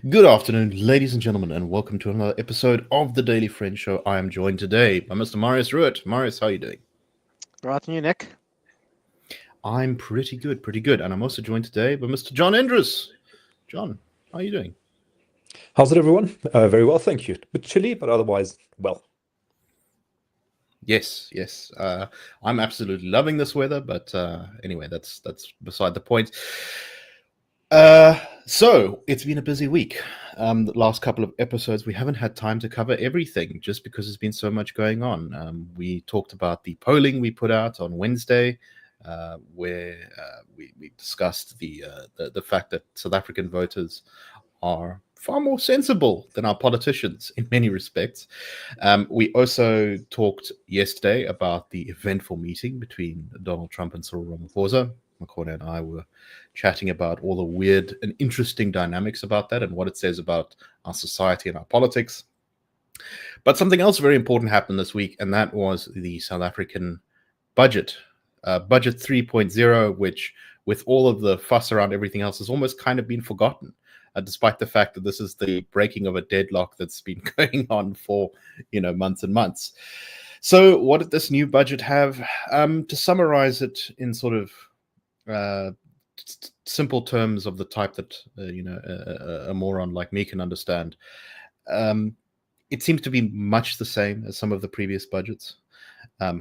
Good afternoon, ladies and gentlemen, and welcome to another episode of the Daily Friend Show. I am joined today by Mr. Marius Roodt. Marius, how are you doing? Good afternoon, Nick. I'm pretty good. And I'm also joined today by Mr. John Endres. John, how are you doing? How's it, everyone? Very well, thank you. A bit chilly, but otherwise, well. Yes. I'm absolutely loving this weather, but anyway, that's beside the point. So it's been a busy week. The last couple of episodes, we haven't had time to cover everything just because there's been so much going on. We talked about the polling we put out on Wednesday, where we discussed the fact that South African voters are far more sensible than our politicians in many respects. We also talked yesterday about the eventful meeting between Donald Trump and Cyril Ramaphosa. Makona and I were chatting about all the weird and interesting dynamics about that and what it says about our society and our politics. But something else very important happened this week, and that was the South African budget. Budget 3.0, which, with all of the fuss around everything else, has almost kind of been forgotten, despite the fact that this is the breaking of a deadlock that's been going on for months and months. So what did this new budget have? To summarize it in sort of simple terms of the type that a moron like me can understand, it seems to be much the same as some of the previous budgets.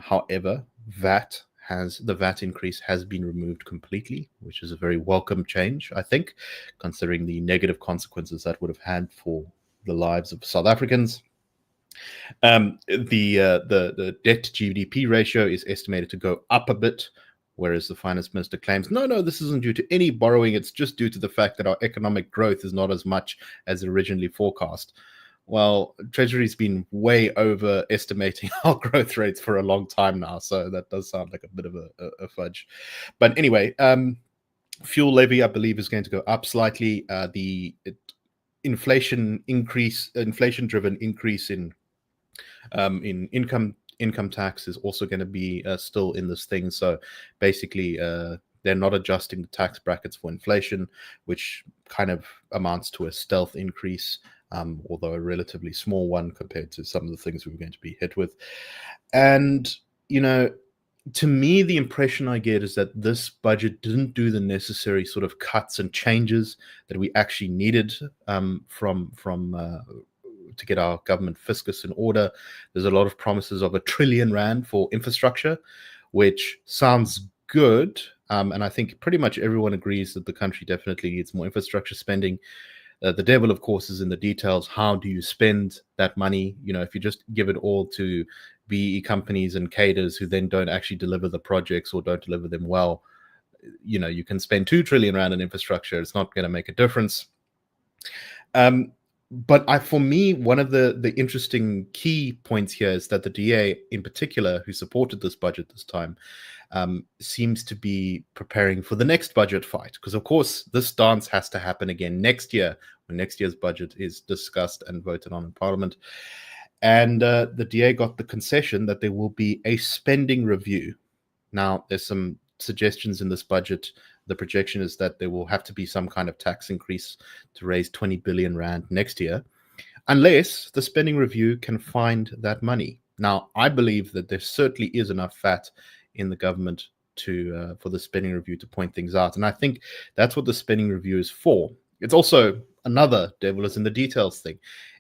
However, the VAT increase has been removed completely, which is a very welcome change, I think, considering the negative consequences that would have had for the lives of South Africans. The debt to GDP ratio is estimated to go up a bit, whereas the finance minister claims, no, this isn't due to any borrowing. It's just due to the fact that our economic growth is not as much as originally forecast. Well, Treasury's been way overestimating our growth rates for a long time now, so that does sound like a bit of a fudge. But anyway, fuel levy, I believe, is going to go up slightly. The inflation-driven increase in income tax is also going to be still in this thing. So basically, they're not adjusting the tax brackets for inflation, which kind of amounts to a stealth increase, although a relatively small one compared to some of the things we were going to be hit with. And, to me, the impression I get is that this budget didn't do the necessary sort of cuts and changes that we actually needed to get our government fiscus in order. There's a lot of promises of R1 trillion for infrastructure, which sounds good. And I think pretty much everyone agrees that the country definitely needs more infrastructure spending. The devil, of course, is in the details. How do you spend that money? If you just give it all to BE companies and cadres who then don't actually deliver the projects or don't deliver them well, you can spend R2 trillion in infrastructure. It's not going to make a difference. But for me, one of the interesting key points here is that the DA, in particular, who supported this budget this time, seems to be preparing for the next budget fight. Because, of course, this dance has to happen again next year, when next year's budget is discussed and voted on in Parliament. And the DA got the concession that there will be a spending review. Now, there's some suggestions in this budget. The projection is that there will have to be some kind of tax increase to raise 20 billion rand next year, unless the spending review can find that money. Now, I believe that there certainly is enough fat in the government for the spending review to point things out. And I think that's what the spending review is for. It's also another devil is in the details thing.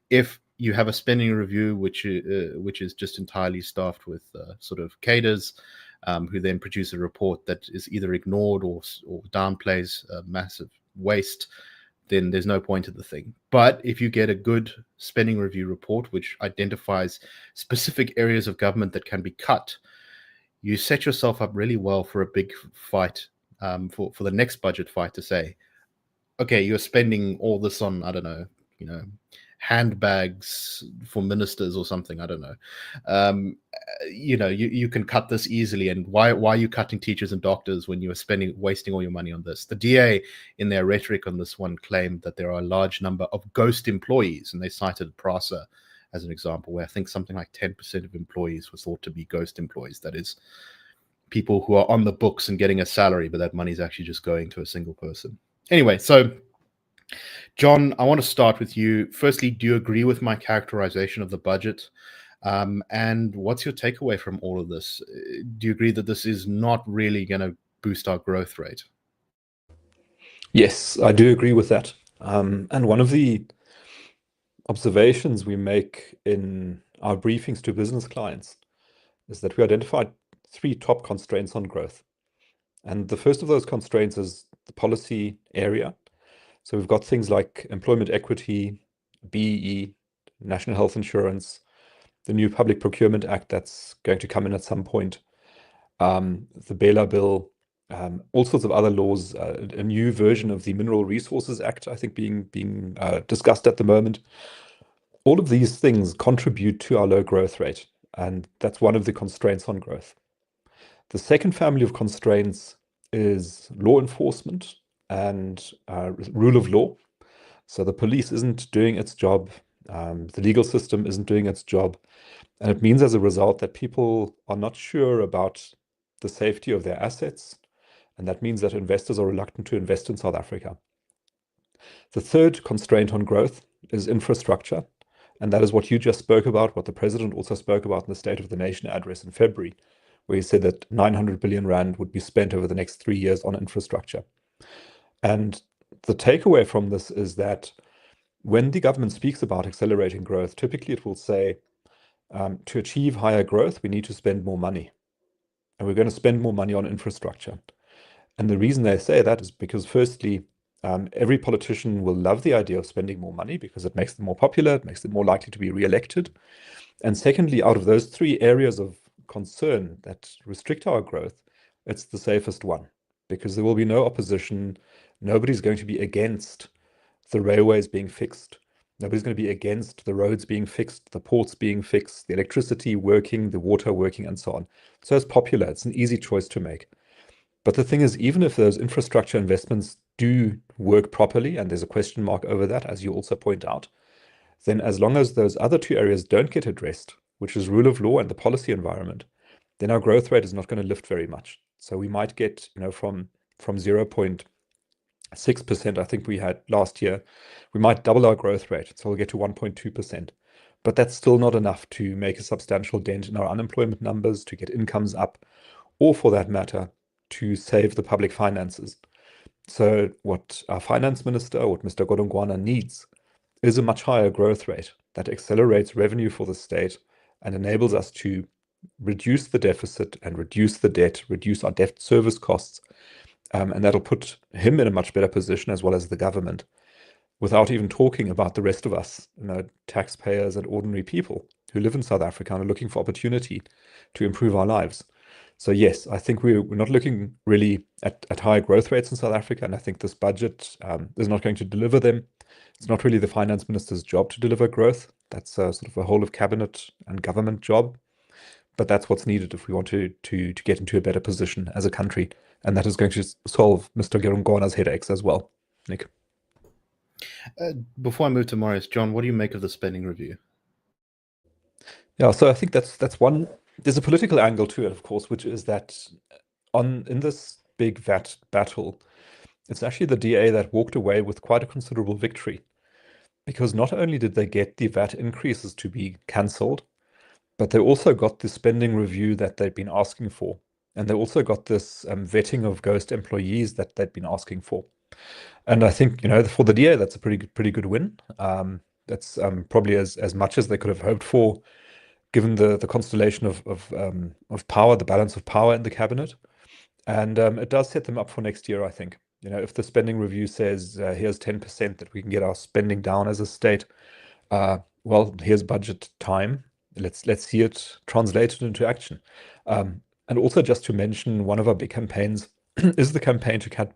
If you have a spending review which is just entirely staffed with sort of cadres, who then produce a report that is either ignored or downplays massive waste, then there's no point to the thing. But if you get a good spending review report which identifies specific areas of government that can be cut, you set yourself up really well for a big fight, for the next budget fight, to say, okay, you're spending all this on, I don't know, handbags for ministers or something. I don't know. You can cut this easily. And why are you cutting teachers and doctors when you are wasting all your money on this? The DA, in their rhetoric on this one, claimed that there are a large number of ghost employees, and they cited PRASA as an example, where I think something like 10% of employees were thought to be ghost employees. That is, people who are on the books and getting a salary, but that money is actually just going to a single person. Anyway, so John, I want to start with you. Firstly, do you agree with my characterization of the budget? And what's your takeaway from all of this? Do you agree that this is not really going to boost our growth rate? Yes, I do agree with that. And one of the observations we make in our briefings to business clients is that we identified 3 top constraints on growth. And the first of those constraints is the policy area. So we've got things like employment equity, BEE, national health insurance, the new Public Procurement Act that's going to come in at some point, the Bela Bill, all sorts of other laws, a new version of the Mineral Resources Act, I think, being discussed at the moment. All of these things contribute to our low growth rate, and that's one of the constraints on growth. The second family of constraints is law enforcement and rule of law. So the police isn't doing its job, the legal system isn't doing its job, and it means as a result that people are not sure about the safety of their assets, and that means that investors are reluctant to invest in South Africa. The third constraint on growth is infrastructure, and that is what you just spoke about, what the president also spoke about in the State of the Nation address in February, where he said that 900 billion rand would be spent over the next 3 years on infrastructure. And the takeaway from this is that when the government speaks about accelerating growth, typically it will say, to achieve higher growth, we need to spend more money. And we're going to spend more money on infrastructure. And the reason they say that is because, firstly, every politician will love the idea of spending more money because it makes them more popular, it makes them more likely to be re-elected. And secondly, out of those 3 areas of concern that restrict our growth, it's the safest one because there will be no opposition. Nobody's going to be against the railways being fixed. Nobody's going to be against the roads being fixed, the ports being fixed, the electricity working, the water working, and so on. So it's popular. It's an easy choice to make. But the thing is, even if those infrastructure investments do work properly, and there's a question mark over that, as you also point out, then as long as those other 2 areas don't get addressed, which is rule of law and the policy environment, then our growth rate is not going to lift very much. So we might get, from 0.6%, I think we had last year, we might double our growth rate. So we'll get to 1.2%. But that's still not enough to make a substantial dent in our unemployment numbers, to get incomes up, or for that matter, to save the public finances. So what our finance minister, what Mr. Godongwana needs, is a much higher growth rate that accelerates revenue for the state and enables us to reduce the deficit and reduce the debt, reduce our debt service costs. And that'll put him in a much better position, as well as the government, without even talking about the rest of us, taxpayers and ordinary people who live in South Africa and are looking for opportunity to improve our lives. So yes, I think we're not looking really at high growth rates in South Africa, and I think this budget is not going to deliver them. It's not really the finance minister's job to deliver growth. That's sort of a whole of cabinet and government job. But that's what's needed if we want to get into a better position as a country. And that is going to solve Mr. Godongwana's headaches as well. Nick. Before I move to Marius, John, what do you make of the spending review? Yeah, so I think that's one. There's a political angle to it, of course, which is that in this big VAT battle, it's actually the DA that walked away with quite a considerable victory, because not only did they get the VAT increases to be cancelled, but they also got the spending review that they'd been asking for. And they also got this vetting of ghost employees that they'd been asking for. And I think, for the DA, that's a pretty good win. That's probably as much as they could have hoped for, given the constellation of power, the balance of power in the cabinet. And it does set them up for next year, I think. If the spending review says here's 10% that we can get our spending down as a state, well, here's budget time. Let's see it translated into action. And also, just to mention, one of our big campaigns is the campaign to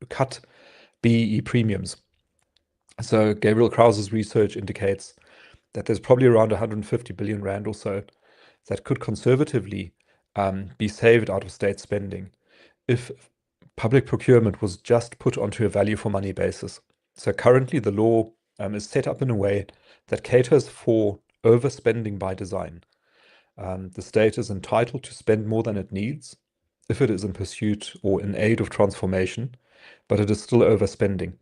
cut BEE premiums. So Gabriel Krause's research indicates that there's probably around 150 billion rand or so that could conservatively be saved out of state spending if public procurement was just put onto a value for money basis. So currently the law is set up in a way that caters for overspending by design. The state is entitled to spend more than it needs if it is in pursuit or in aid of transformation, but it is still overspending.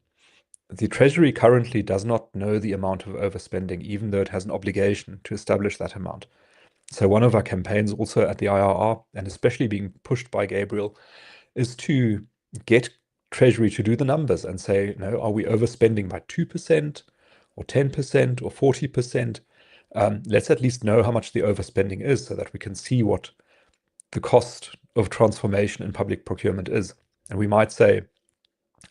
The Treasury currently does not know the amount of overspending, even though it has an obligation to establish that amount. So one of our campaigns also at the IRR, and especially being pushed by Gabriel, is to get Treasury to do the numbers and say, are we overspending by 2% or 10% or 40%? Let's at least know how much the overspending is so that we can see what the cost of transformation in public procurement is. And we might say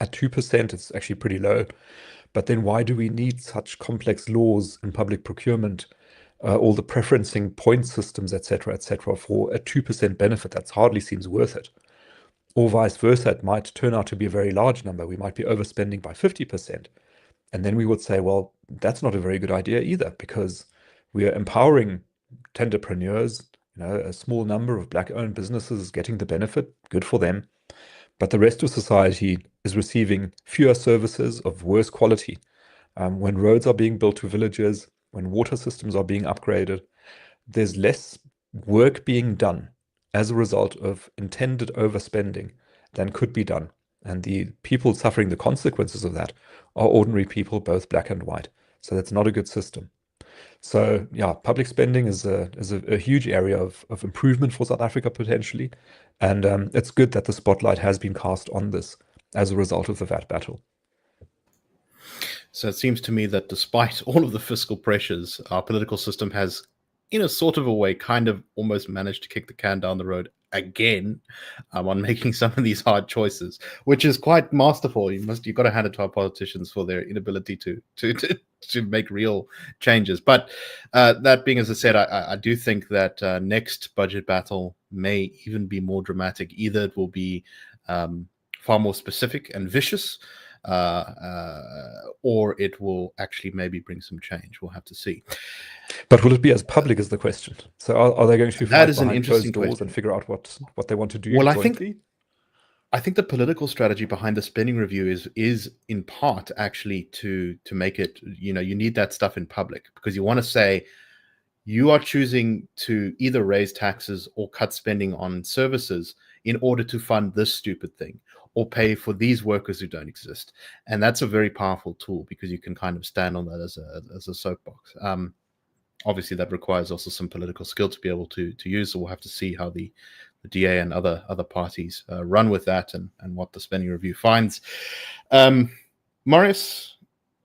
at 2%, it's actually pretty low. But then why do we need such complex laws in public procurement, all the preferencing point systems, et cetera, for a 2% benefit? That hardly seems worth it. Or vice versa, it might turn out to be a very large number. We might be overspending by 50%. And then we would say, well, that's not a very good idea either, because we are empowering tenderpreneurs, a small number of Black-owned businesses getting the benefit, good for them. But the rest of society is receiving fewer services of worse quality. When roads are being built to villages, when water systems are being upgraded, there's less work being done as a result of intended overspending than could be done. And the people suffering the consequences of that are ordinary people, both black and white. So that's not a good system. So yeah, public spending is a huge area of improvement for South Africa potentially. And it's good that the spotlight has been cast on this as a result of the VAT battle. So it seems to me that despite all of the fiscal pressures, our political system has, in a sort of a way, kind of almost managed to kick the can down the road again on making some of these hard choices, which is quite masterful. You've got to hand it to our politicians for their inability to make real changes. But that being, as I said, I do think that next budget battle may even be more dramatic. Either it will be far more specific and vicious, or it will actually maybe bring some change. We'll have to see. But will it be as public as the question? So are they going to fight behind closed doors question. and figure out what they want to do jointly? I think the political strategy behind the spending review is in part actually to make it, you need that stuff in public, because you want to say you are choosing to either raise taxes or cut spending on services in order to fund this stupid thing or pay for these workers who don't exist. And that's a very powerful tool, because you can kind of stand on that as a soapbox. Obviously, that requires also some political skill to be able to use. So we'll have to see how the DA and other parties run with that, and what the spending review finds. Marius,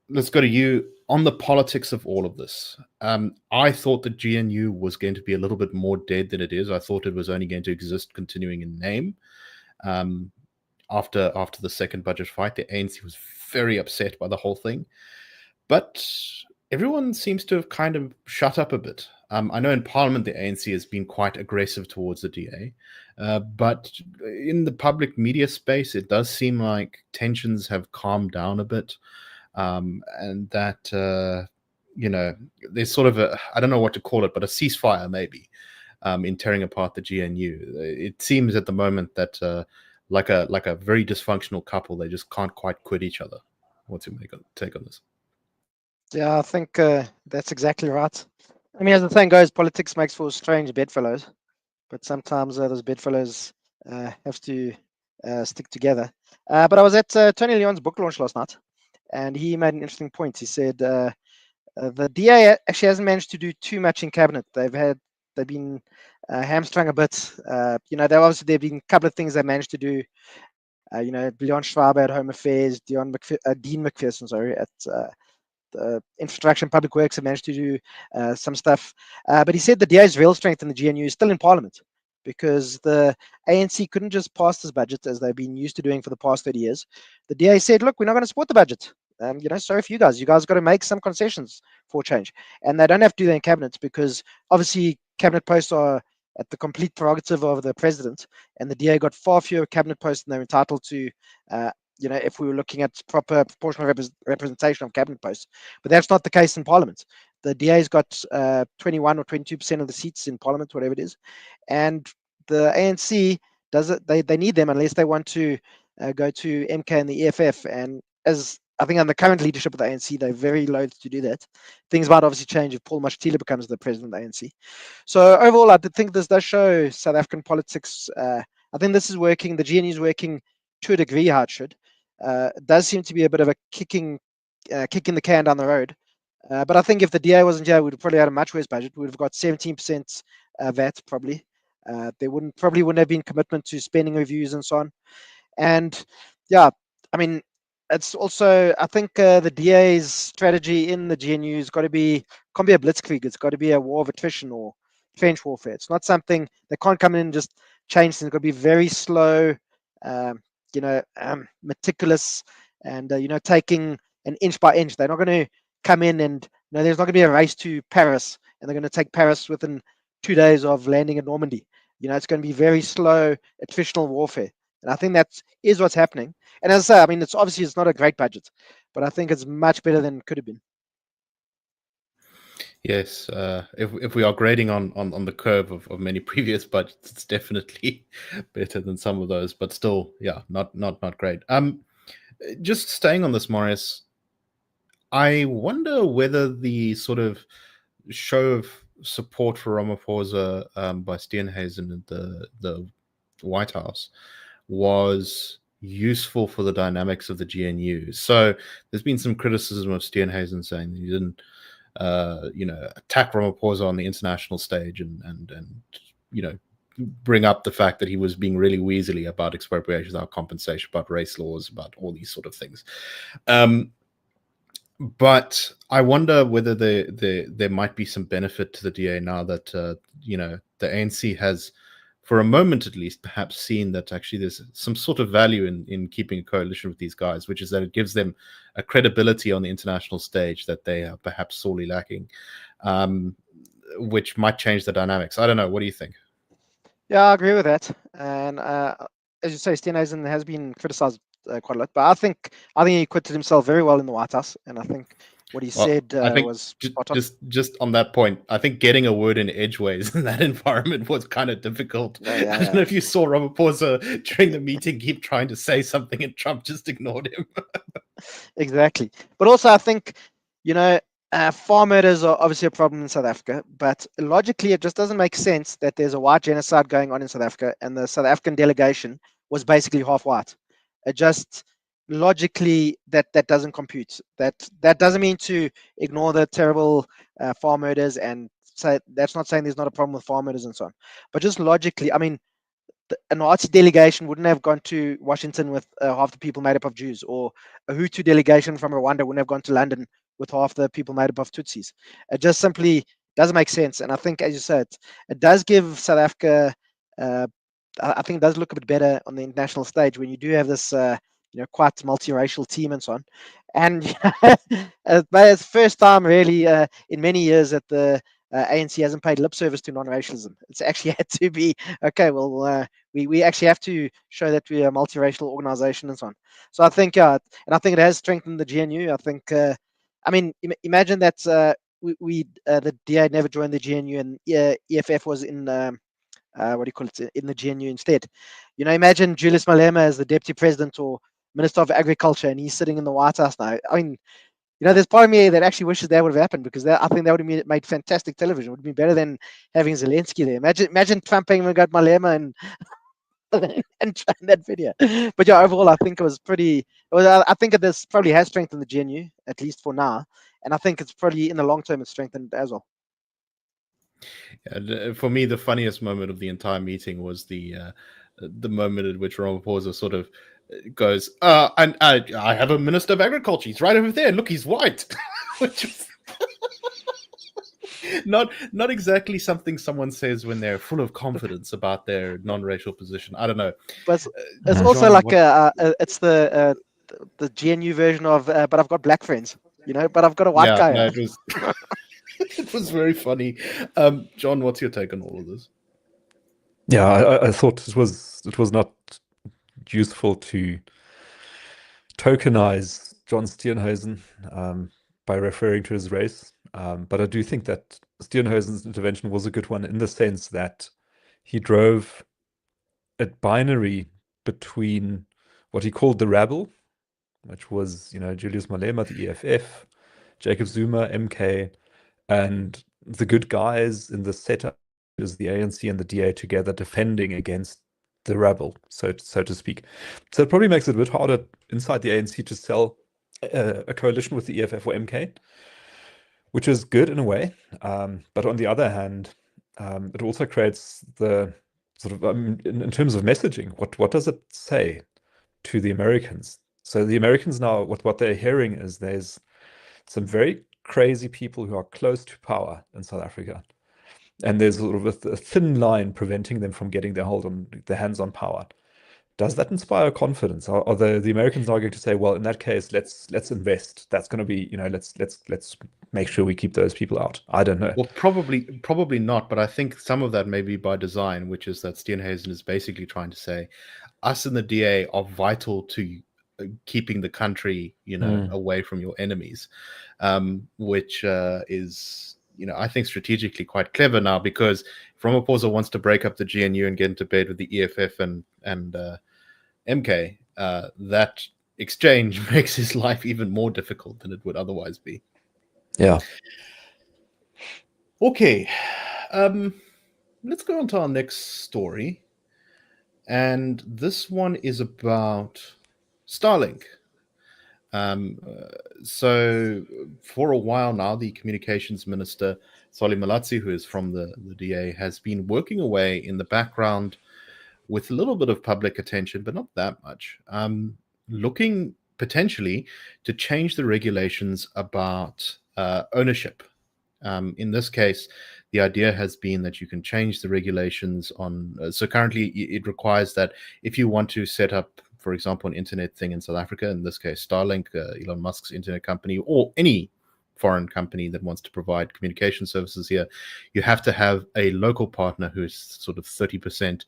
let's go to you on the politics of all of this. I thought that GNU was going to be a little bit more dead than it is. I thought it was only going to exist continuing in name. After the second budget fight, the ANC was very upset by the whole thing. But everyone seems to have kind of shut up a bit. I know in Parliament, the ANC has been quite aggressive towards the DA. But in the public media space, it does seem like tensions have calmed down a bit. And that, there's sort of I don't know what to call it, but a ceasefire maybe in tearing apart the GNU. It seems at the moment that like a very dysfunctional couple, they just can't quite quit each other. What's your take on this? Yeah, I think that's exactly right. I mean, as the saying goes, politics makes for strange bedfellows, but sometimes those bedfellows have to stick together. But I was at Tony Leon's book launch last night, and he made an interesting point. He said the DA actually hasn't managed to do too much in cabinet. They've been hamstrung a bit. There've been a couple of things they managed to do. Leon Schwab at Home Affairs, Dean McPherson, at Infrastructure and Public Works have managed to do some stuff. But he said the DA's real strength in the GNU is still in Parliament, because the ANC couldn't just pass this budget as they've been used to doing for the past 30 years. The DA said, look, we're not going to support the budget. Sorry for you guys. You guys got to make some concessions for change. And they don't have to do that in cabinet, because obviously cabinet posts are at the complete prerogative of the president, and the DA got far fewer cabinet posts than they're entitled to if we were looking at proper proportional representation of cabinet posts. But that's not the case in Parliament. The DA's got 21 or 22% of the seats in Parliament, whatever it is, and the ANC does it. They need them unless they want to go to MK and the EFF. And as I think on the current leadership of the ANC, they're very loath to do that. Things might obviously change if Paul Mashatile becomes the president of the ANC. So overall, I think this does show South African politics. I think this is working. The GNU is working to a degree how it should. It does seem to be a bit of a kicking the can down the road. But I think if the DA wasn't here, we'd probably had a much worse budget. We'd have got 17% VAT probably. There probably wouldn't have been commitment to spending reviews and so on. And yeah, I mean, it's also, I think the DA's strategy in the GNU has can't be a blitzkrieg. It's got to be a war of attrition or trench warfare. It's not something they can't come in and just change things. It's got to be very slow, meticulous, and taking an inch by inch. They're not going to come in and there's not going to be a race to Paris, and they're going to take Paris within 2 days of landing at Normandy. It's going to be very slow attritional warfare. And I think that is what's happening. And as I say, I mean, it's not a great budget, but I think it's much better than it could have been. Yes, if we are grading on the curve of many previous budgets, it's definitely better than some of those, but still, yeah, not great. Just staying on this, Marius, I wonder whether the sort of show of support for Ramaphosa by Steenhuisen at the White House was useful for the dynamics of the GNU. So there's been some criticism of Steenhuisen saying that he didn't, attack Ramaphosa on the international stage and bring up the fact that he was being really weaselly about expropriation, about compensation, about race laws, about all these sort of things. But I wonder whether there might be some benefit to the DA now that the ANC has, for a moment at least, perhaps seen that actually there's some sort of value in keeping a coalition with these guys, which is that it gives them a credibility on the international stage that they are perhaps sorely lacking, which might change the dynamics. I don't know. What do you think? Yeah, I agree with that. And as you say, Steenhuisen has been criticized quite a lot, but I think he acquitted himself very well in the White House, and I think what he said was just on that point. I think getting a word in edgeways in that environment was kind of difficult. I don't know if you saw Ramaphosa during the meeting keep trying to say something, and Trump just ignored him. Exactly, but also I think farm murders are obviously a problem in South Africa, but logically it just doesn't make sense that there's a white genocide going on in South Africa, and the South African delegation was basically half white. It just logically that doesn't compute. That doesn't mean to ignore the terrible farm murders and say that's not saying there's not a problem with farm murders and so on, but just logically, I mean, a Nazi delegation wouldn't have gone to Washington with half the people made up of Jews, or a Hutu delegation from Rwanda wouldn't have gone to London with half the people made up of Tutsis. It just simply doesn't make sense. And I think, as you said, it does give South Africa, I think it does look a bit better on the international stage when you do have this, quite multiracial team and so on. And it's the first time really in many years that the ANC hasn't paid lip service to non-racialism. It's actually had to be, okay, well, we actually have to show that we're a multiracial organization and so on. So I think, and I think it has strengthened the GNU. I think, I mean, imagine that the DA never joined the GNU and EFF was in, in the GNU instead. Imagine Julius Malema as the deputy president or minister of agriculture, and he's sitting in the White House now. I mean, there's part of me that actually wishes that would have happened, because I think that would have made fantastic television. It would have been better than having Zelensky there. Imagine Trump having got Malema and that video. But yeah, overall, I think it was pretty. I think this probably has strengthened the GNU, at least for now, and I think it's probably in the long term it's strengthened as well. For me, the funniest moment of the entire meeting was the moment at which Ramaphosa sort of goes, and I have a minister of agriculture. He's right over there. Look, he's white. Which was not exactly something someone says when they're full of confidence about their non-racial position. I don't know. But it's also like it's the GNU version of but I've got black friends, but I've got a white guy. No, it was very funny. John, what's your take on all of this? Yeah, I thought it was not useful to tokenize John Steenhuisen by referring to his race. But I do think that Steenhuisen's intervention was a good one in the sense that he drove a binary between what he called the rabble, which was, Julius Malema, the EFF, Jacob Zuma, MK, and the good guys in the setup is the ANC and the DA together defending against the rabble, so to speak. So it probably makes it a bit harder inside the ANC to sell a coalition with the EFF or MK, which is good in a way. But on the other hand, it also creates the sort of, in terms of messaging, what does it say to the Americans? So the Americans now, what they're hearing is there's some very crazy people who are close to power in South Africa. And there's sort of a thin line preventing them from getting their hands on power. Does that inspire confidence? Are the Americans now going to say, well, in that case, let's invest. That's going to be, let's make sure we keep those people out. I don't know. Well, probably not. But I think some of that may be by design, which is that Steenhuisen is basically trying to say, us and the DA are vital to keeping the country, away from your enemies, which is, I think strategically quite clever now, because if Ramaphosa wants to break up the GNU and get into bed with the EFF and MK, that exchange makes his life even more difficult than it would otherwise be. Yeah. Okay, let's go on to our next story. And this one is about Starlink. So for a while now, the communications minister, Solly Malatsi, who is from the DA, has been working away in the background with a little bit of public attention, but not that much, looking potentially to change the regulations about ownership. In this case, the idea has been that you can change the regulations on. So currently, it requires that if you want to set up, for example, an internet thing in South Africa, in this case, Starlink, Elon Musk's internet company, or any foreign company that wants to provide communication services here, you have to have a local partner who is sort of 30%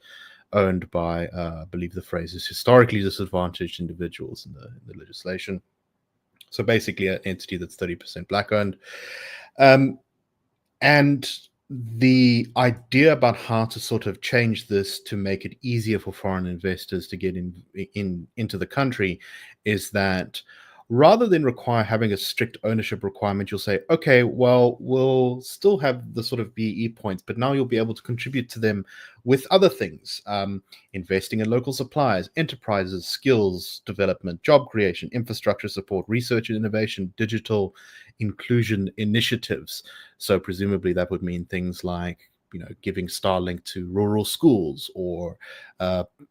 owned by, I believe the phrase is historically disadvantaged individuals in the legislation. So basically, an entity that's 30% black owned. And the idea about how to sort of change this to make it easier for foreign investors to get into the country is that rather than require having a strict ownership requirement, you'll say, okay, well, we'll still have the sort of BE points, but now you'll be able to contribute to them with other things, investing in local suppliers, enterprises, skills development, job creation, infrastructure support, research and innovation, digital inclusion initiatives. So presumably that would mean things like, giving Starlink to rural schools, or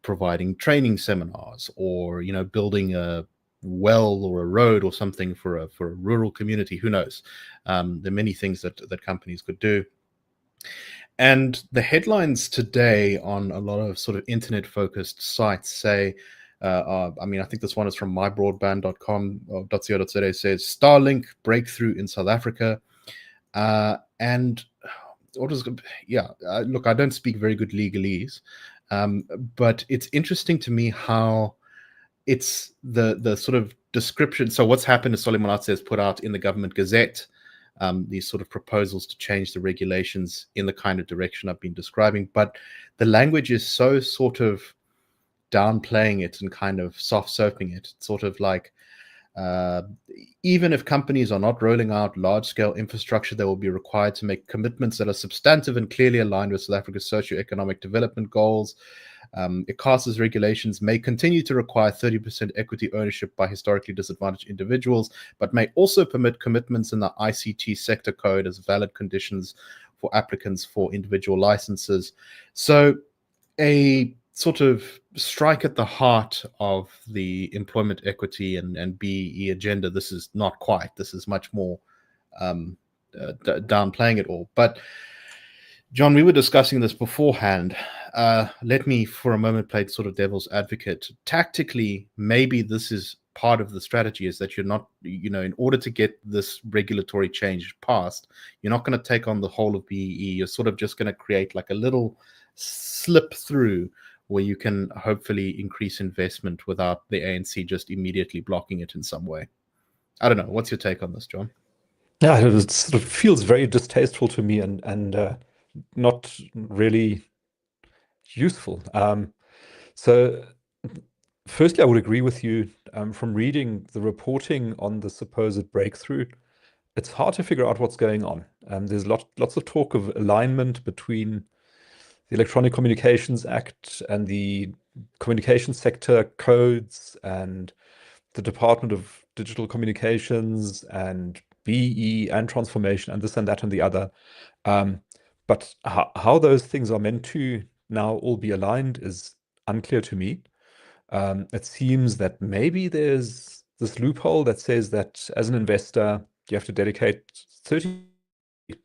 providing training seminars, or, building a well or a road or something for a rural community. Who knows? There are many things that companies could do. And the headlines today on a lot of sort of internet focused sites say, I think this one is from mybroadband.com or .co.za, says Starlink breakthrough in South Africa. And what is, look, I don't speak very good legalese, but it's interesting to me how it's the sort of description. So what's happened is Solly Malatsi has put out in the government gazette these sort of proposals to change the regulations in the kind of direction I've been describing, but the language is so sort of downplaying it and kind of soft soaping it. It's sort of like, even if companies are not rolling out large-scale infrastructure, they will be required to make commitments that are substantive and clearly aligned with South Africa's socio-economic development goals. ICASA's regulations may continue to require 30% equity ownership by historically disadvantaged individuals, but may also permit commitments in the ICT sector code as valid conditions for applicants for individual licenses. So a sort of strike at the heart of the employment equity and BEE agenda. This is not quite. This is much more downplaying it all. But John, we were discussing this beforehand. Let me for a moment play sort of devil's advocate. Tactically, maybe this is part of the strategy, is that you're not, in order to get this regulatory change passed, you're not going to take on the whole of BEE. You're sort of just going to create like a little slip through where you can hopefully increase investment without the ANC just immediately blocking it in some way. I don't know. What's your take on this, John? Yeah, it sort of feels very distasteful to me and not really useful. So firstly, I would agree with you. From reading the reporting on the supposed breakthrough, it's hard to figure out what's going on. There's lots of talk of alignment between the Electronic Communications Act and the communication sector codes and the Department of Digital Communications and BE and transformation and this and that and the other. But how those things are meant to now all be aligned is unclear to me. It seems that maybe there's this loophole that says that as an investor, you have to dedicate 30,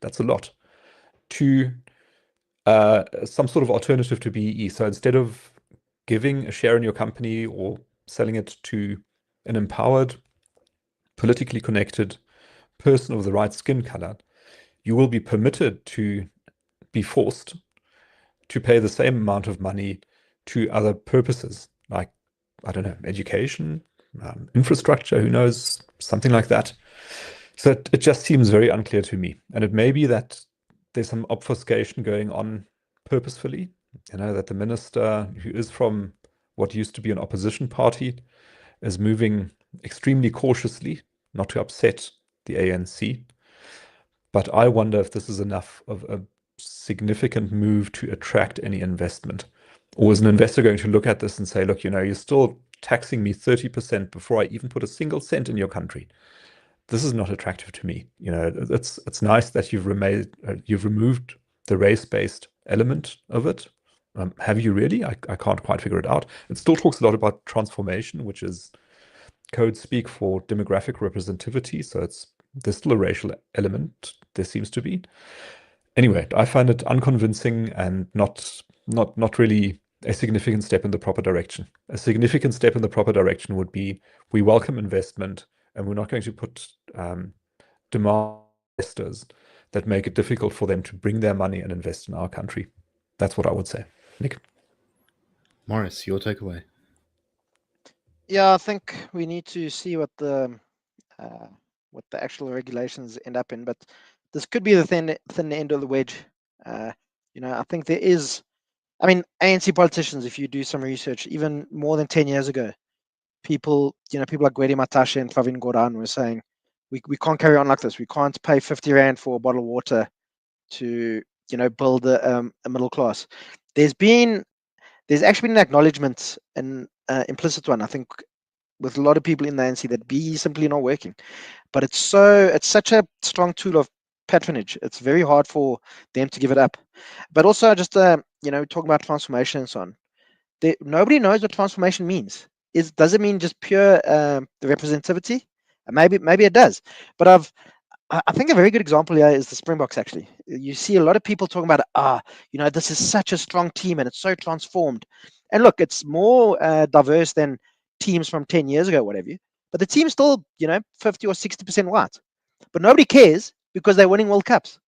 that's a lot, to some sort of alternative to BEE. So instead of giving a share in your company or selling it to an empowered, politically connected person of the right skin color, you will be permitted to be forced to pay the same amount of money to other purposes, like, I don't know, education, infrastructure, who knows, something like that. So it just seems very unclear to me. And it may be that there's some obfuscation going on purposefully, that the minister, who is from what used to be an opposition party, is moving extremely cautiously, not to upset the ANC. But I wonder if this is enough of a significant move to attract any investment. Or is an investor going to look at this and say, look, you're still taxing me 30% before I even put a single cent in your country. This is not attractive to me. It's nice that you've removed the race-based element of it. Have you really? I can't quite figure it out. It still talks a lot about transformation, which is code speak for demographic representativity. So there's still a racial element. There seems to be. Anyway, I find it unconvincing and not really a significant step in the proper direction. A significant step in the proper direction would be we welcome investment and we're not going to put demand investors that make it difficult for them to bring their money and invest in our country. That's what I would say. Nick? Marius, your takeaway? Yeah, I think we need to see what the actual regulations end up in, but this could be the thin end of the wedge. I think there is. I mean, ANC politicians, if you do some research, even more than 10 years ago, people like Gwede Matashe and Pravin Gordhan were saying, we can't carry on like this. We can't pay 50 Rand for a bottle of water to, build a middle class. There's actually been an acknowledgement, an implicit one, I think, with a lot of people in the ANC that BE is simply not working. But it's such a strong tool of patronage. It's very hard for them to give it up. But also just talking about transformation and so on. Nobody knows what transformation means. Does it mean just pure representativity? Maybe it does. But I think a very good example here is the Springboks. Actually, you see a lot of people talking about this is such a strong team and it's so transformed. And look, it's more diverse than teams from 10 years ago, whatever. But the team's still 50 or 60% white. But nobody cares because they're winning World Cups.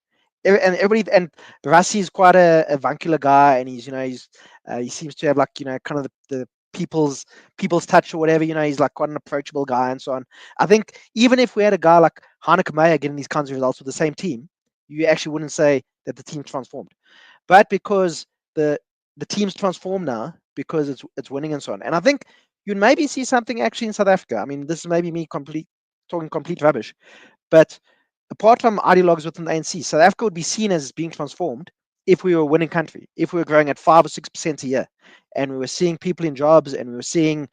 And Rassi is quite a vancular guy, and he's he seems to have kind of the people's touch or whatever. He's like quite an approachable guy and so on. I think even if we had a guy like Heineke Meyer getting these kinds of results with the same team, you actually wouldn't say that the team transformed. But because the team's transformed now because it's winning and so on. And I think you'd maybe see something actually in South Africa. I mean, this is maybe me talking complete rubbish, but apart from ideologues within the ANC, South Africa would be seen as being transformed if we were a winning country, if we were growing at 5 or 6% a year, and we were seeing people in jobs, and we were seeing,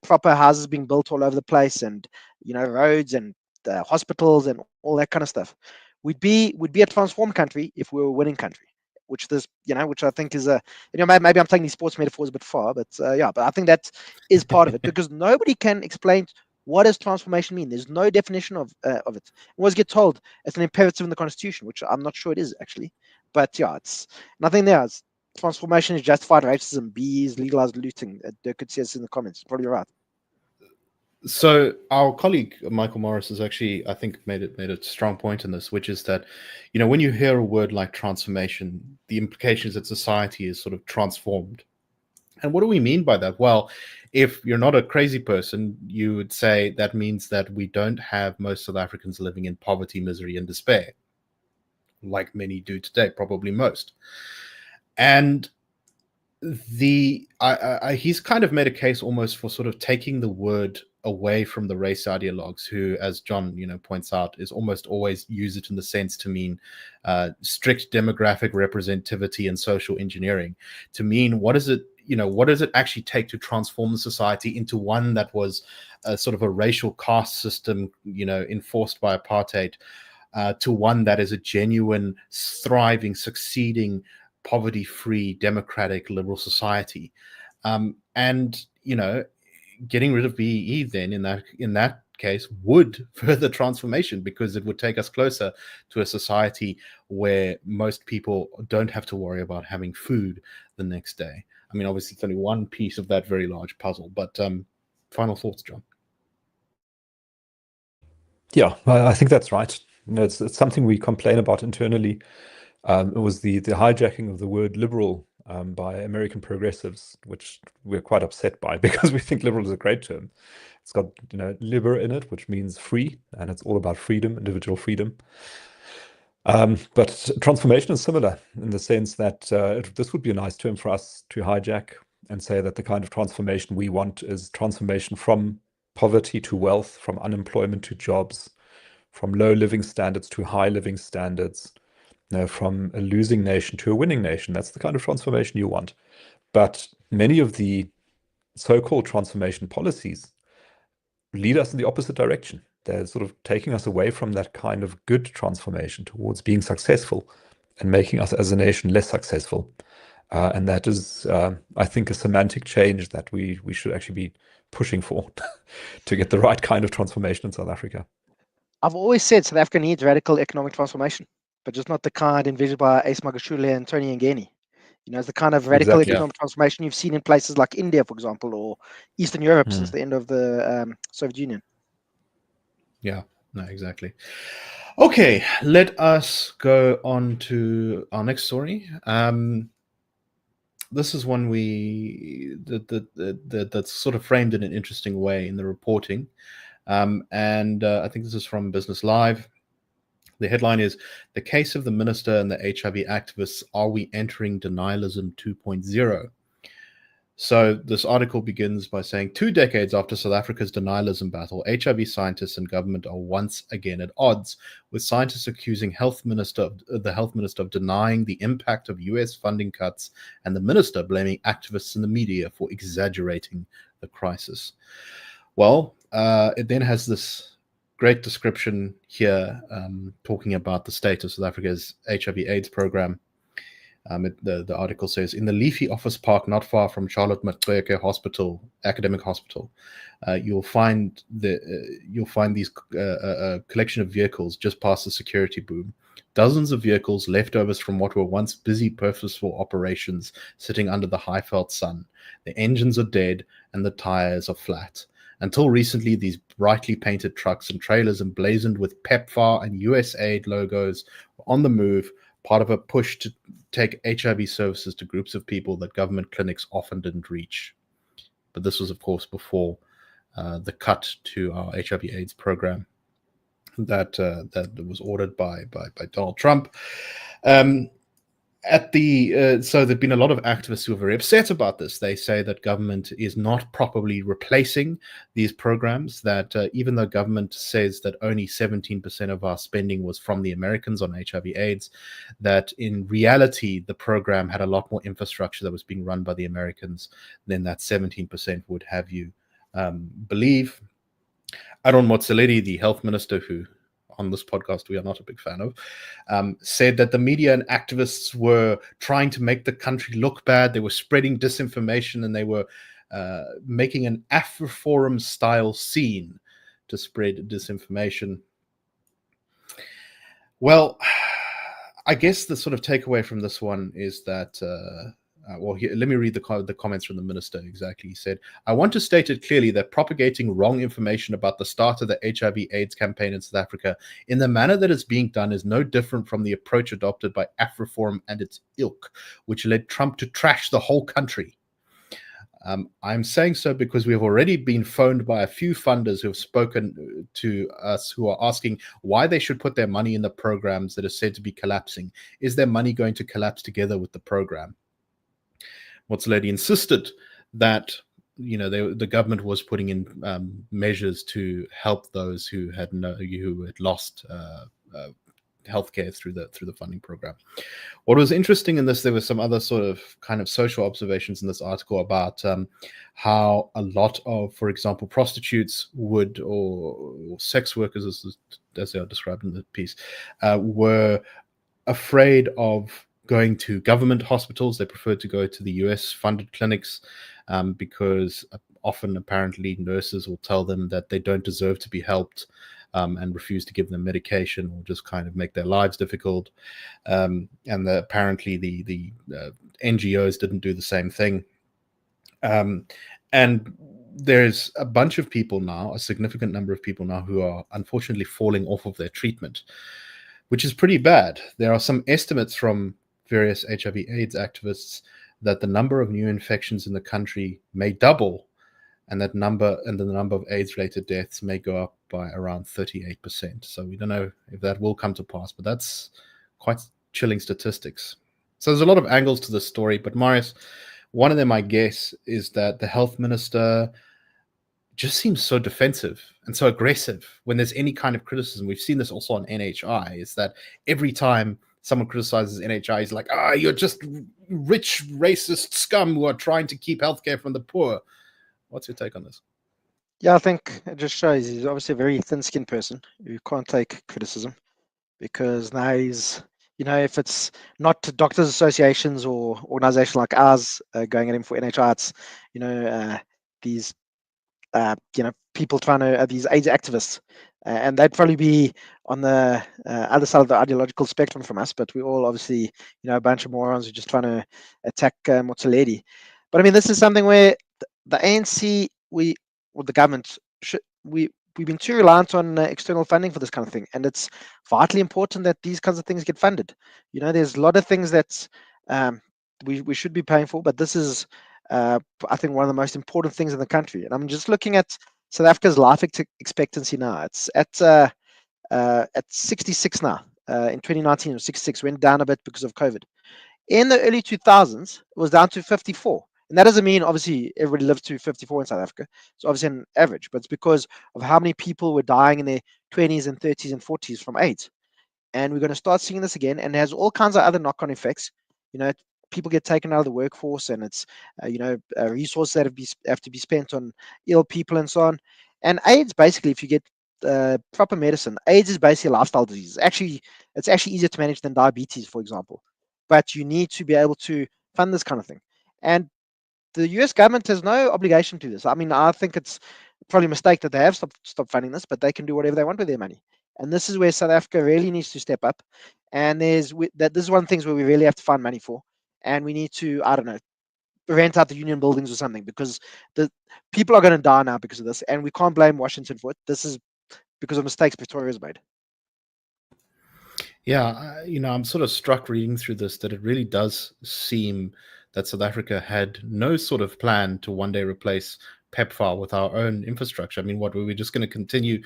proper houses being built all over the place, and roads and hospitals and all that kind of stuff. We'd be a transformed country if we were a winning country, which I think is maybe I'm taking these sports metaphors a bit far, but but I think that is part of it because nobody can explain what does transformation mean? There's no definition of it. We always get told it's an imperative in the Constitution, which I'm not sure it is actually. But yeah, it's nothing there. Transformation is justified racism. B is legalized looting. Dirk could see us in the comments. Probably right. So our colleague Michael Morris has actually, I think, made a strong point in this, which is that, when you hear a word like transformation, the implication is that society is sort of transformed. And what do we mean by that? Well, if you're not a crazy person, you would say that means that we don't have most South Africans living in poverty, misery, and despair, like many do today, probably most. And he's kind of made a case almost for sort of taking the word away from the race ideologues, who, as John points out, is almost always use it in the sense to mean strict demographic representativity and social engineering, to mean what does it actually take to transform the society into one that was a sort of a racial caste system enforced by apartheid, to one that is a genuine, thriving, succeeding, poverty-free, democratic, liberal society. And getting rid of BEE then in that case would further transformation, because it would take us closer to a society where most people don't have to worry about having food the next day. I mean, obviously it's only one piece of that very large puzzle, but final thoughts, John? Yeah, I think that's right. It's something we complain about internally. It was the hijacking of the word liberal by American progressives, which we're quite upset by, because we think liberal is a great term. It's got liber in it, which means free, and it's all about freedom, individual freedom. But transformation is similar in the sense that this would be a nice term for us to hijack and say that the kind of transformation we want is transformation from poverty to wealth, from unemployment to jobs, from low living standards to high living standards, from a losing nation to a winning nation. That's the kind of transformation you want. But many of the so-called transformation policies lead us in the opposite direction. They're sort of taking us away from that kind of good transformation towards being successful and making us as a nation less successful. And that is, I think, a semantic change that we should actually be pushing for to get the right kind of transformation in South Africa. I've always said South Africa needs radical economic transformation, but just not the kind envisioned by Ace Magashule and Tony Ngeni. It's the kind of radical economic transformation you've seen in places like India, for example, or Eastern Europe since the end of the Soviet Union. Yeah, no, exactly. Okay, let us go on to our next story. This is one that's sort of framed in an interesting way in the reporting. And I think this is from Business Live. The headline is, "The Case of the Minister and the HIV Activists, Are We Entering Denialism 2.0?" So this article begins by saying, 2 decades after South Africa's denialism battle, HIV scientists and government are once again at odds, with scientists accusing the health minister of denying the impact of US funding cuts, and the minister blaming activists in the media for exaggerating the crisis. Well, it then has this great description here, talking about the state of South Africa's HIV/AIDS program. The article says, in the leafy office park not far from Charlotte Maxeke Hospital, Academic Hospital, you'll find these collection of vehicles just past the security boom. Dozens of vehicles, leftovers from what were once busy, purposeful operations, sitting under the high-felt sun. The engines are dead and the tires are flat. Until recently, these brightly painted trucks and trailers emblazoned with PEPFAR and USAID logos were on the move, part of a push to take HIV services to groups of people that government clinics often didn't reach. But this was, of course, before the cut to our HIV/AIDS program that was ordered by Donald Trump. So there've been a lot of activists who are very upset about this. They say that government is not properly replacing these programs, that even though government says that only 17% of our spending was from the Americans on HIV/AIDS, that in reality, the program had a lot more infrastructure that was being run by the Americans than that 17% would have you believe. Aaron Motsoaledi, the health minister, who on this podcast we are not a big fan of, said that the media and activists were trying to make the country look bad. They were spreading disinformation, and they were making an Afroforum style scene to spread disinformation. Well, I guess the sort of takeaway from this one is that let me read the comments from the minister exactly. He said, "I want to state it clearly that propagating wrong information about the start of the HIV/AIDS campaign in South Africa in the manner that is being done is no different from the approach adopted by Afroforum and its ilk, which led Trump to trash the whole country. I'm saying so because we've already been phoned by a few funders who have spoken to us who are asking why they should put their money in the programs that are said to be collapsing. Is their money going to collapse together with the program? Motsoaledi insisted that the government was putting in measures to help those who had lost healthcare through the funding program. What was interesting in this, there were some other sort of kind of social observations in this article about how a lot of, for example, prostitutes would, or sex workers, as they are described in the piece, were afraid of going to government hospitals. They preferred to go to the US-funded clinics because often, apparently, nurses will tell them that they don't deserve to be helped and refuse to give them medication or just kind of make their lives difficult. And apparently the NGOs didn't do the same thing. And there's a bunch of people now, a significant number of people now, who are unfortunately falling off of their treatment, which is pretty bad. There are some estimates from various HIV/AIDS activists that the number of new infections in the country may double, and the number of AIDS-related deaths may go up by around 38%. So we don't know if that will come to pass, but that's quite chilling statistics. So there's a lot of angles to this story, but Marius, one of them, I guess, is that the health minister just seems so defensive and so aggressive when there's any kind of criticism. We've seen this also on NHI, is that every time someone criticizes NHI, he's like, you're just rich, racist scum who are trying to keep healthcare from the poor. What's your take on this? Yeah, I think it just shows he's obviously a very thin-skinned person who can't take criticism, because now he's, if it's not doctors' associations or organizations like ours going at him for NHI, it's, these, people trying to, these AIDS activists, and they'd probably be on the other side of the ideological spectrum from us, but we're all obviously, a bunch of morons who are just trying to attack Motsoaledi. But I mean, this is something where the ANC, or the government, we've been too reliant on external funding for this kind of thing, and it's vitally important that these kinds of things get funded. There's a lot of things that we should be paying for, but this is, I think, one of the most important things in the country. And I'm just looking at South Africa's life expectancy now. It's at 66 now. In 2019, it was 66, went down a bit because of COVID. In the early 2000s, it was down to 54. And that doesn't mean, obviously, everybody lives to 54 in South Africa. It's obviously an average, but it's because of how many people were dying in their 20s and 30s and 40s from AIDS. And we're going to start seeing this again, and it has all kinds of other knock-on effects. People get taken out of the workforce, and it's, resources that have to be spent on ill people and so on. And AIDS, basically, if you get proper medicine, AIDS is basically a lifestyle disease. It's actually easier to manage than diabetes, for example. But you need to be able to fund this kind of thing. And the US government has no obligation to this. I mean, I think it's probably a mistake that they have stopped funding this, but they can do whatever they want with their money. And this is where South Africa really needs to step up. And this is one of the things where we really have to find money for. And we need to, I don't know, rent out the union buildings or something, because the people are going to die now because of this. And we can't blame Washington for it. This is because of mistakes Pretoria has made. Yeah, I'm sort of struck reading through this that it really does seem that South Africa had no sort of plan to one day replace PEPFAR with our own infrastructure. I mean, what were we just going to continue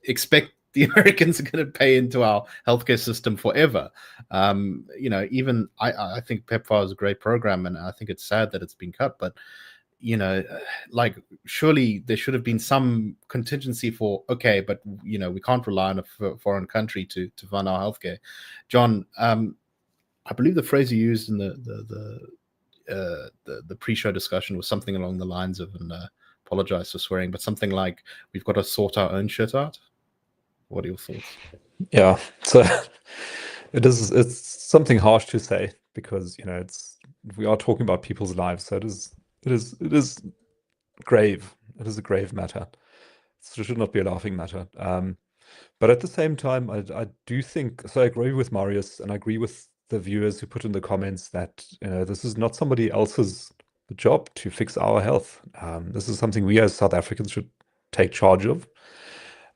expect the Americans are going to pay into our healthcare system forever? Even I think PEPFAR is a great program, and I think it's sad that it's been cut, but surely there should have been some contingency for, okay, but we can't rely on a foreign country to fund our healthcare. John, I believe the phrase you used in the pre-show discussion was something along the lines of, and apologize for swearing, but something like, we've got to sort our own shit out. What are your thoughts? Yeah, so it's something harsh to say, because we are talking about people's lives, so it is grave. It is a grave matter. It should not be a laughing matter. But at the same time, I do think, so I agree with Marius, and I agree with the viewers who put in the comments that this is not somebody else's job to fix our health. This is something we as South Africans should take charge of.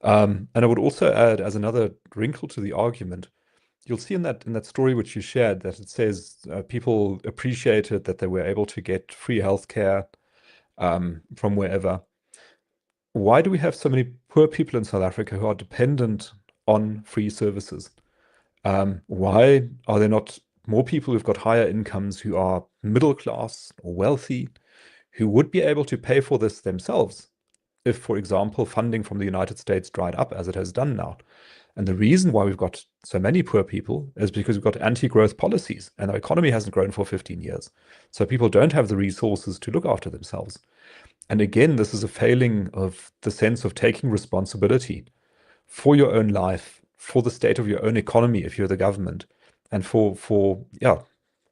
And I would also add, as another wrinkle to the argument, you'll see in that story which you shared, that it says people appreciated that they were able to get free healthcare, from wherever. Why do we have so many poor people in South Africa who are dependent on free services? Why are there not more people who've got higher incomes, who are middle class or wealthy, who would be able to pay for this themselves if, for example, funding from the United States dried up, as it has done now? And the reason why we've got so many poor people is because we've got anti-growth policies, and our economy hasn't grown for 15 years. So people don't have the resources to look after themselves. And again, this is a failing of the sense of taking responsibility for your own life, for the state of your own economy if you're the government, and for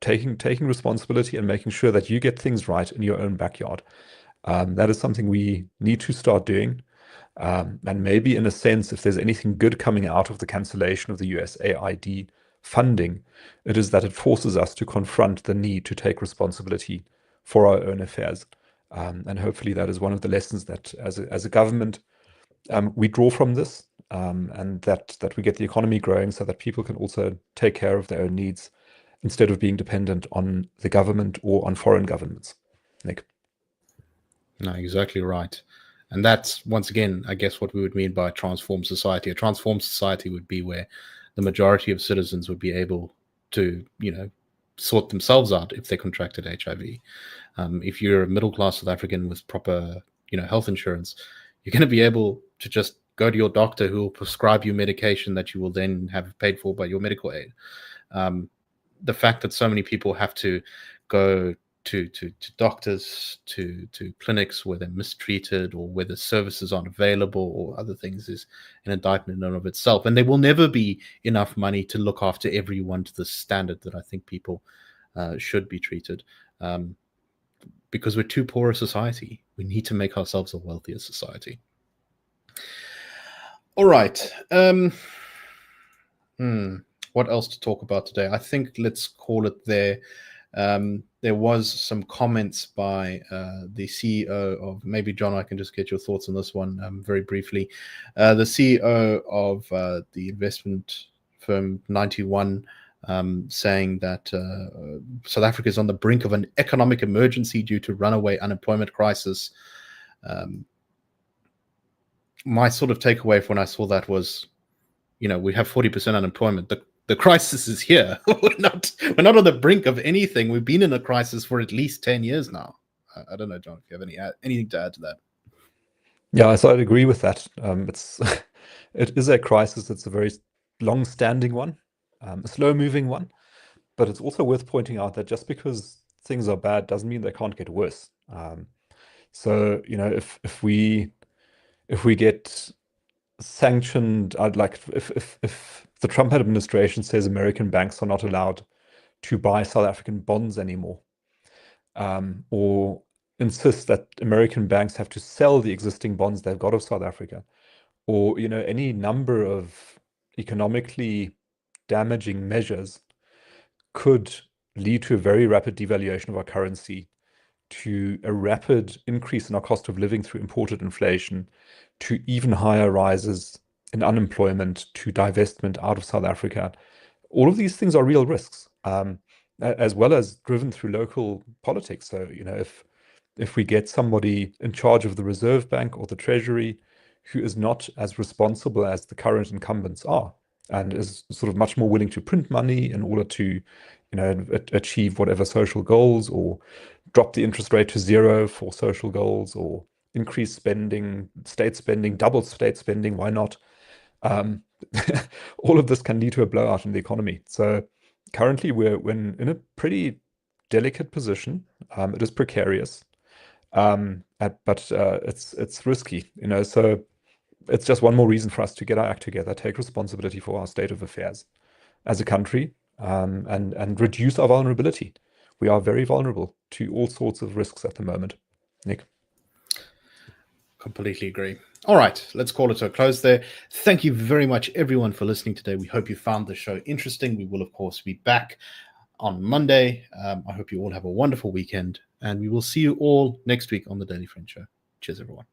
taking responsibility and making sure that you get things right in your own backyard. That is something we need to start doing. And maybe in a sense, if there's anything good coming out of the cancellation of the USAID funding, it is that it forces us to confront the need to take responsibility for our own affairs. And hopefully that is one of the lessons that as a government, we draw from this, and that we get the economy growing so that people can also take care of their own needs instead of being dependent on the government or on foreign governments. Nick? No, exactly right. And that's, once again, I guess what we would mean by a transformed society. A transformed society would be where the majority of citizens would be able to, sort themselves out if they contracted HIV. If you're a middle-class South African with proper, health insurance, you're going to be able to just go to your doctor, who will prescribe you medication that you will then have paid for by your medical aid. The fact that so many people have to go to doctors, to clinics where they're mistreated or where the services aren't available or other things is an indictment in and of itself. And there will never be enough money to look after everyone to the standard that I think people should be treated, because we're too poor a society. We need to make ourselves a wealthier society. All right. What else to talk about today? I think let's call it there. There was some comments by the CEO of, maybe John, I can just get your thoughts on this one very briefly. The CEO of the investment firm 91 saying that South Africa is on the brink of an economic emergency due to runaway unemployment crisis. My sort of takeaway when I saw that was, we have 40% unemployment. The crisis is here. We're not on the brink of anything. We've been in a crisis for at least 10 years now. I don't know, John, if you have anything to add to that. Yeah, so I'd agree with that. It is a crisis. It's a very long-standing one, a slow-moving one, but it's also worth pointing out that just because things are bad doesn't mean they can't get worse. So if we get sanctioned, if the Trump administration says American banks are not allowed to buy South African bonds anymore, or insist that American banks have to sell the existing bonds they've got of South Africa, or any number of economically damaging measures could lead to a very rapid devaluation of our currency, to a rapid increase in our cost of living through imported inflation, to even higher rises in unemployment, to divestment out of South Africa. All of these things are real risks, as well as driven through local politics. So, if we get somebody in charge of the Reserve Bank or the Treasury who is not as responsible as the current incumbents are, and is sort of much more willing to print money in order to, achieve whatever social goals, or drop the interest rate to zero for social goals, or increase spending, state spending, double state spending, why not? All of this can lead to a blowout in the economy. So currently we're in a pretty delicate position. It is precarious, but it's risky, so it's just one more reason for us to get our act together, take responsibility for our state of affairs as a country, and reduce our vulnerability. We are very vulnerable to all sorts of risks at the moment. Nick? Completely agree. All right, let's call it to a close there. Thank you very much, everyone, for listening today. We hope you found the show interesting. We will, of course, be back on Monday. I hope you all have a wonderful weekend, and we will see you all next week on the Daily Friend Show. Cheers, everyone.